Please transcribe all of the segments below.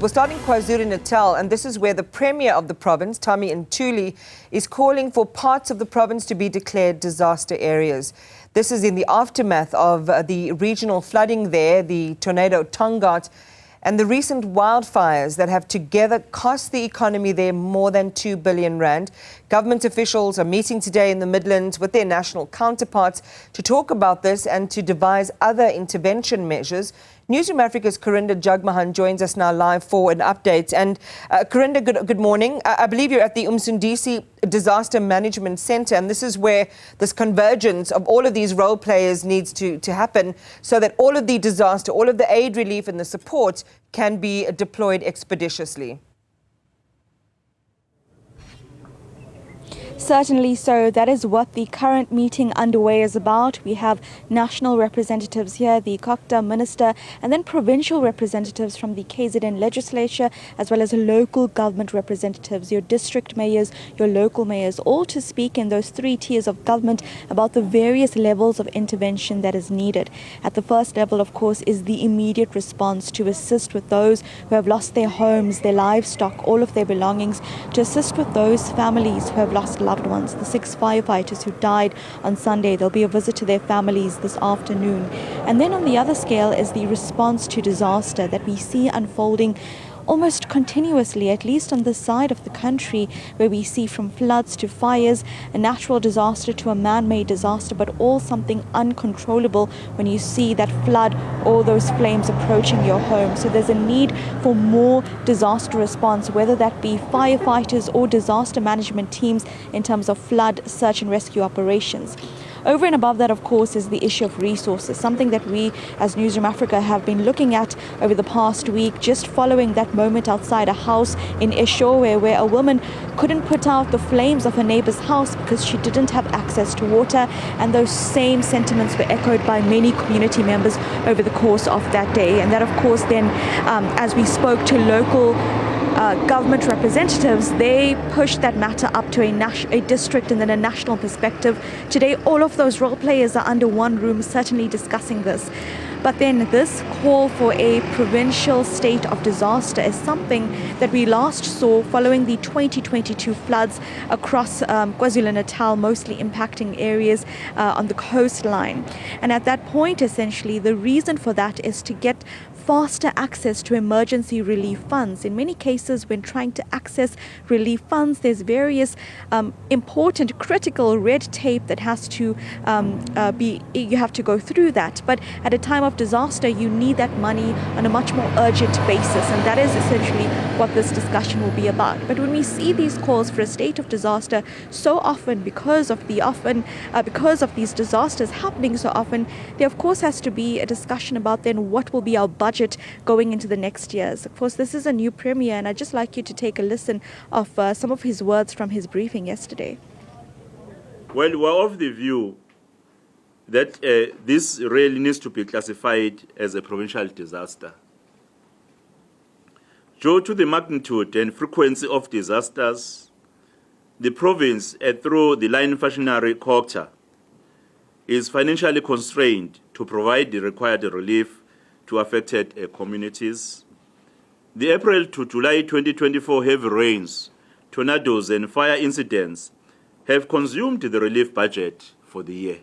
We're starting KwaZulu-Natal, and this is where the Premier of the province, Thami Ntuli, is calling for parts of the province to be declared disaster areas. This is in the aftermath of the regional flooding there, the tornado Tongaat, and the recent wildfires that have together cost the economy there more than 2 billion rand. Government officials are meeting today in the Midlands with their national counterparts to talk about this and to devise other intervention measures. Newzroom Afrika's Karinda Jagmohan joins us now live for an update. And Karinda, good morning. I believe you're at the Umsindisi Disaster Management Centre, and this is where this convergence of all of these role players needs to happen so that all of the disaster, all of the aid relief and the support can be deployed expeditiously. Certainly so. That is what the current meeting underway is about. We have national representatives here, the KZN minister, and then provincial representatives from the KZN legislature, as well as local government representatives, your district mayors, your local mayors, all to speak in those three tiers of government about the various levels of intervention that is needed. At the first level, of course, is the immediate response to assist with those who have lost their homes, their livestock, all of their belongings, to assist with those families who have lost loved ones, the 6 firefighters who died on Sunday. There'll be a visit to their families this afternoon. And then on the other scale is the response to disaster that we see unfolding almost continuously, at least on this side of the country, where we see from floods to fires, a natural disaster to a man-made disaster, but all something uncontrollable when you see that flood or those flames approaching your home. So there's a need for more disaster response, whether that be firefighters or disaster management teams in terms of flood search and rescue operations. Over and above that, of course, is the issue of resources, something that we as Newzroom Afrika have been looking at over the past week, just following that moment outside a house in Eshowe where a woman couldn't put out the flames of her neighbor's house because she didn't have access to water. And those same sentiments were echoed by many community members over the course of that day. And that, of course, then, as we spoke to local government representatives, they pushed that matter up to a district and then a national perspective. Today, all of those role players are under one room, certainly discussing this. But then this call for a provincial state of disaster is something that we last saw following the 2022 floods across KwaZulu-Natal, mostly impacting areas on the coastline. And at that point, essentially, the reason for that is to get faster access to emergency relief funds. In many cases, when trying to access relief funds, there's various important, critical red tape that has to you have to go through that. But at a time of disaster, you need that money on a much more urgent basis, and that is essentially what this discussion will be about. But when we see these calls for a state of disaster so often, because of these disasters happening so often, there of course has to be a discussion about then what will be our budget going into the next years. Of course, this is a new premier, and I'd just like you to take a listen of some of his words from his briefing yesterday. Well, we're of the view that this really needs to be classified as a provincial disaster. Due to the magnitude and frequency of disasters, the province, through the line functionary COGTA, is financially constrained to provide the required relief to affected communities. The April to July 2024 heavy rains, tornadoes and fire incidents have consumed the relief budget for the year.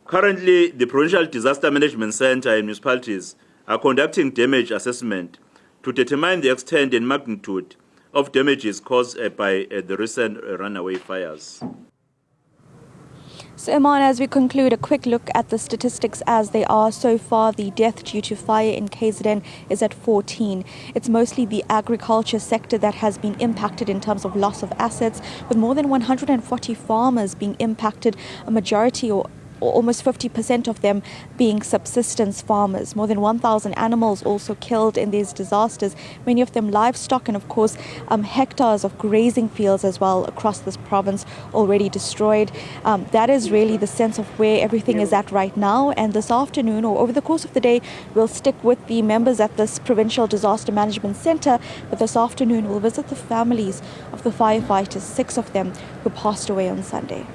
Currently, the Provincial Disaster Management Centre and municipalities are conducting damage assessment to determine the extent and magnitude of damages caused by the recent runaway fires. So, Iman, as we conclude, a quick look at the statistics as they are so far. The death due to fire in KZN is at 14. It's mostly the agriculture sector that has been impacted in terms of loss of assets, with more than 140 farmers being impacted, a majority or almost 50% of them being subsistence farmers. More than 1,000 animals also killed in these disasters, many of them livestock, and of course hectares of grazing fields as well across this province already destroyed. That is really the sense of where everything is at right now. And this afternoon, or over the course of the day, we'll stick with the members at this Provincial Disaster Management Centre, but this afternoon we'll visit the families of the firefighters, 6 of them, who passed away on Sunday.